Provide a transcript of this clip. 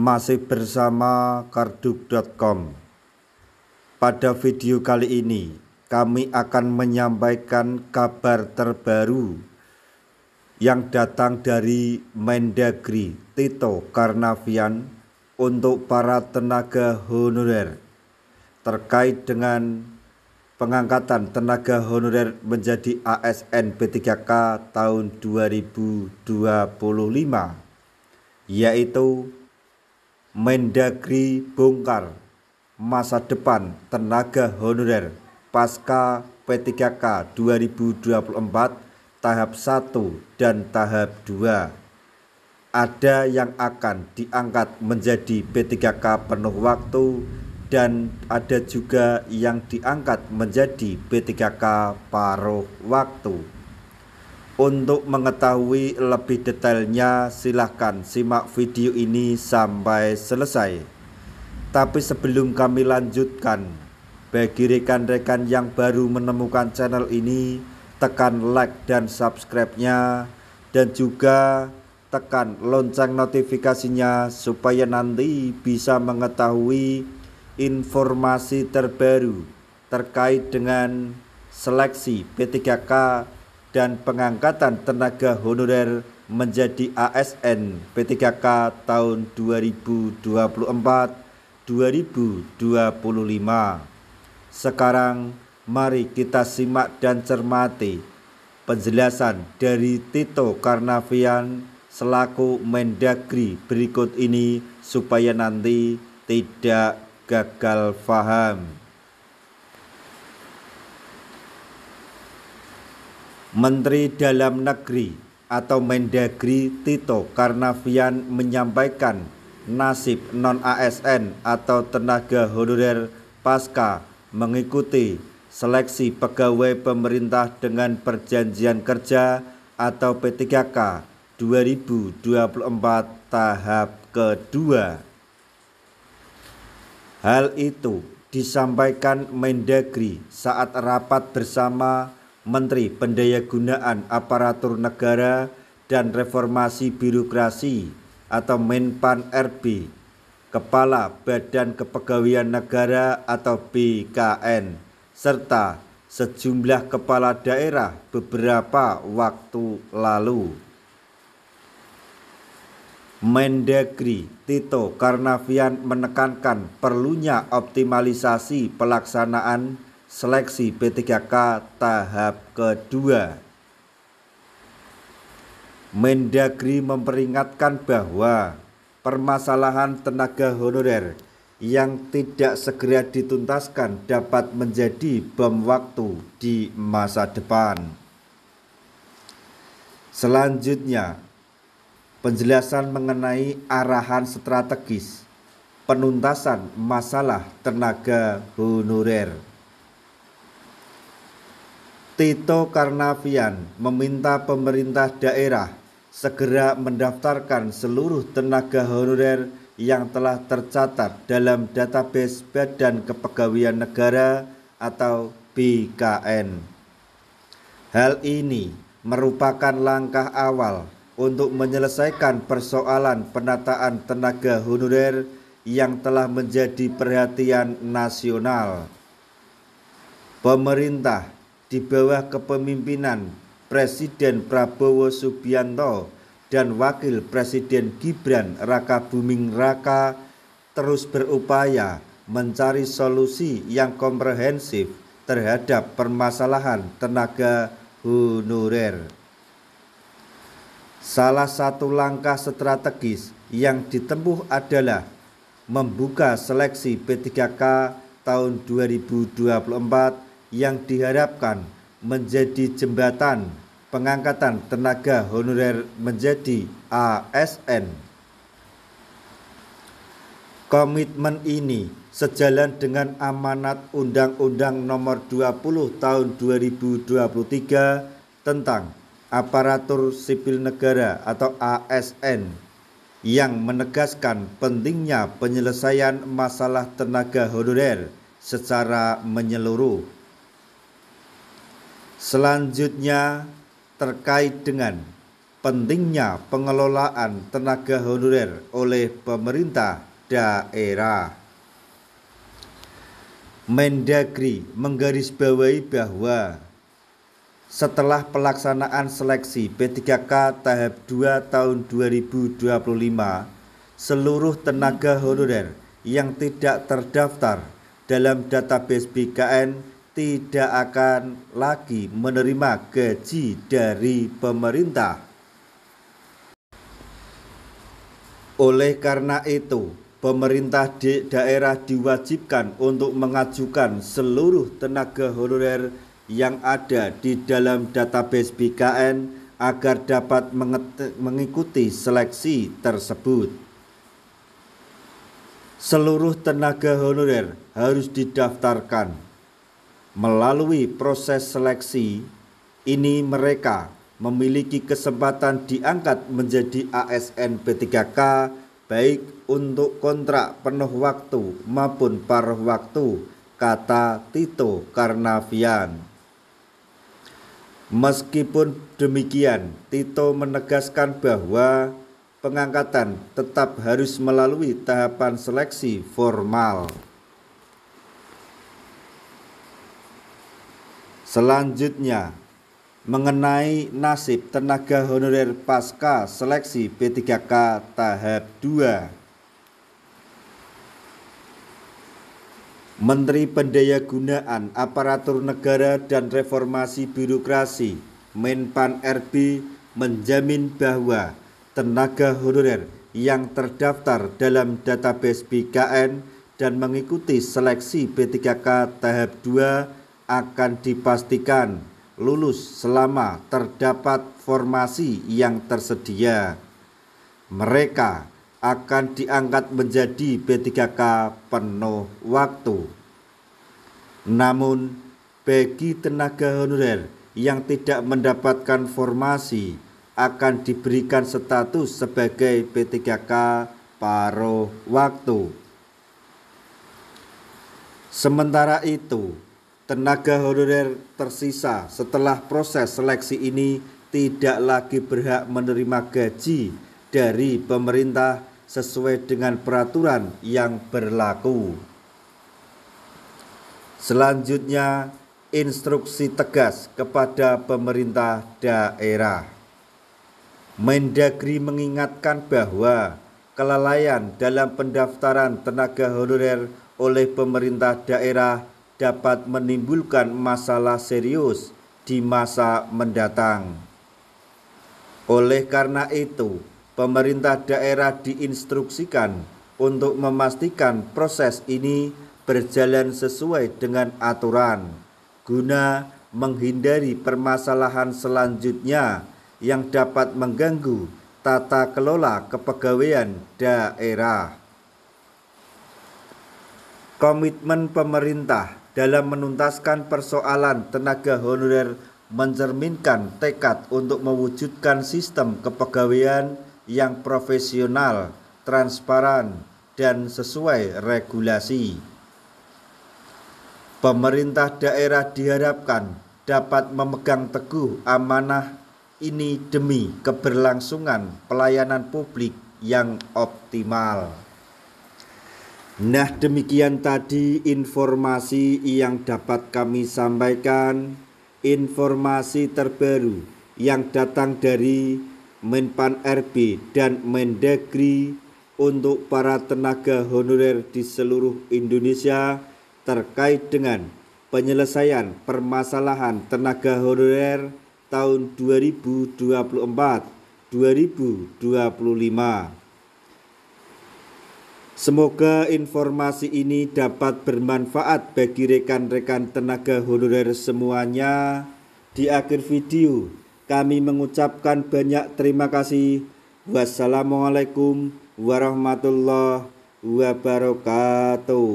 Masih bersama karduk.com. Pada video kali ini kami akan menyampaikan kabar terbaru yang datang dari Mendagri Tito Karnavian untuk para tenaga honorer terkait dengan pengangkatan tenaga honorer menjadi ASN P3K tahun 2025, yaitu Mendagri bongkar masa depan tenaga honorer pasca P3K 2024 tahap 1 dan tahap 2. Ada yang akan diangkat menjadi P3K penuh waktu dan ada juga yang diangkat menjadi P3K paruh waktu. Untuk mengetahui lebih detailnya, silahkan simak video ini sampai selesai. Tapi sebelum kami lanjutkan, bagi rekan-rekan yang baru menemukan channel ini, tekan like dan subscribe-nya, dan juga tekan lonceng notifikasinya supaya nanti bisa mengetahui informasi terbaru terkait dengan seleksi P3K dan pengangkatan tenaga honorer menjadi ASN P3K tahun 2024-2025. Sekarang mari kita simak dan cermati penjelasan dari Tito Karnavian selaku Mendagri berikut ini supaya nanti tidak gagal paham. Menteri Dalam Negeri atau Mendagri Tito Karnavian menyampaikan nasib non-ASN atau tenaga honorer pasca mengikuti seleksi pegawai pemerintah dengan perjanjian kerja atau P3K 2024 tahap kedua. Hal itu disampaikan Mendagri saat rapat bersama Menteri Pendayagunaan Aparatur Negara dan Reformasi Birokrasi atau Menpan RB, Kepala Badan Kepegawaian Negara atau BKN, serta sejumlah kepala daerah beberapa waktu lalu. Mendagri Tito Karnavian menekankan perlunya optimalisasi pelaksanaan seleksi P3K tahap kedua. Mendagri memperingatkan bahwa permasalahan tenaga honorer yang tidak segera dituntaskan dapat menjadi bom waktu di masa depan. Selanjutnya, penjelasan mengenai arahan strategis penuntasan masalah tenaga honorer. Tito Karnavian meminta pemerintah daerah segera mendaftarkan seluruh tenaga honorer yang telah tercatat dalam database Badan Kepegawaian Negara atau BKN. Hal ini merupakan langkah awal untuk menyelesaikan persoalan penataan tenaga honorer yang telah menjadi perhatian nasional. Pemerintah di bawah kepemimpinan Presiden Prabowo Subianto dan Wakil Presiden Gibran Rakabuming Raka terus berupaya mencari solusi yang komprehensif terhadap permasalahan tenaga honorer. Salah satu langkah strategis yang ditempuh adalah membuka seleksi P3K tahun 2024 yang diharapkan menjadi jembatan pengangkatan tenaga honorer menjadi ASN. Komitmen ini sejalan dengan amanat Undang-Undang Nomor 20 Tahun 2023 tentang Aparatur Sipil Negara atau ASN yang menegaskan pentingnya penyelesaian masalah tenaga honorer secara menyeluruh. Selanjutnya terkait dengan pentingnya pengelolaan tenaga honorer oleh pemerintah daerah. Mendagri menggarisbawahi bahwa setelah pelaksanaan seleksi P3K tahap 2 tahun 2025, seluruh tenaga honorer yang tidak terdaftar dalam database BKN tidak akan lagi menerima gaji dari pemerintah. Oleh karena itu, pemerintah daerah diwajibkan untuk mengajukan seluruh tenaga honorer yang ada di dalam database BKN agar dapat mengikuti seleksi tersebut. Seluruh tenaga honorer harus didaftarkan. Melalui proses seleksi ini mereka memiliki kesempatan diangkat menjadi ASN P3K baik untuk kontrak penuh waktu maupun paruh waktu, kata Tito Karnavian. Meskipun demikian, Tito menegaskan bahwa pengangkatan tetap harus melalui tahapan seleksi formal. Selanjutnya, mengenai nasib tenaga honorer pasca seleksi P3K tahap 2. Menteri Pendayagunaan Aparatur Negara dan Reformasi Birokrasi Menpan RB menjamin bahwa tenaga honorer yang terdaftar dalam database BKN dan mengikuti seleksi P3K tahap 2 akan dipastikan lulus selama terdapat formasi yang tersedia. Mereka akan diangkat menjadi P3K penuh waktu. Namun, bagi tenaga honorer yang tidak mendapatkan formasi akan diberikan status sebagai P3K paruh waktu. Sementara itu, tenaga honorer tersisa setelah proses seleksi ini tidak lagi berhak menerima gaji dari pemerintah sesuai dengan peraturan yang berlaku. Selanjutnya, instruksi tegas kepada pemerintah daerah. Mendagri mengingatkan bahwa kelalaian dalam pendaftaran tenaga honorer oleh pemerintah daerah dapat menimbulkan masalah serius di masa mendatang. Oleh karena itu, pemerintah daerah diinstruksikan untuk memastikan proses ini berjalan sesuai dengan aturan, guna menghindari permasalahan selanjutnya yang dapat mengganggu tata kelola kepegawaian daerah. Komitmen pemerintah dalam menuntaskan persoalan tenaga honorer mencerminkan tekad untuk mewujudkan sistem kepegawaian yang profesional, transparan, dan sesuai regulasi. Pemerintah daerah diharapkan dapat memegang teguh amanah ini demi keberlangsungan pelayanan publik yang optimal. Nah, demikian tadi informasi yang dapat kami sampaikan, informasi terbaru yang datang dari Menpan RB dan Mendagri untuk para tenaga honorer di seluruh Indonesia terkait dengan penyelesaian permasalahan tenaga honorer tahun 2024-2025. Semoga informasi ini dapat bermanfaat bagi rekan-rekan tenaga honorer semuanya. Di akhir video, kami mengucapkan banyak terima kasih. Wassalamualaikum warahmatullahi wabarakatuh.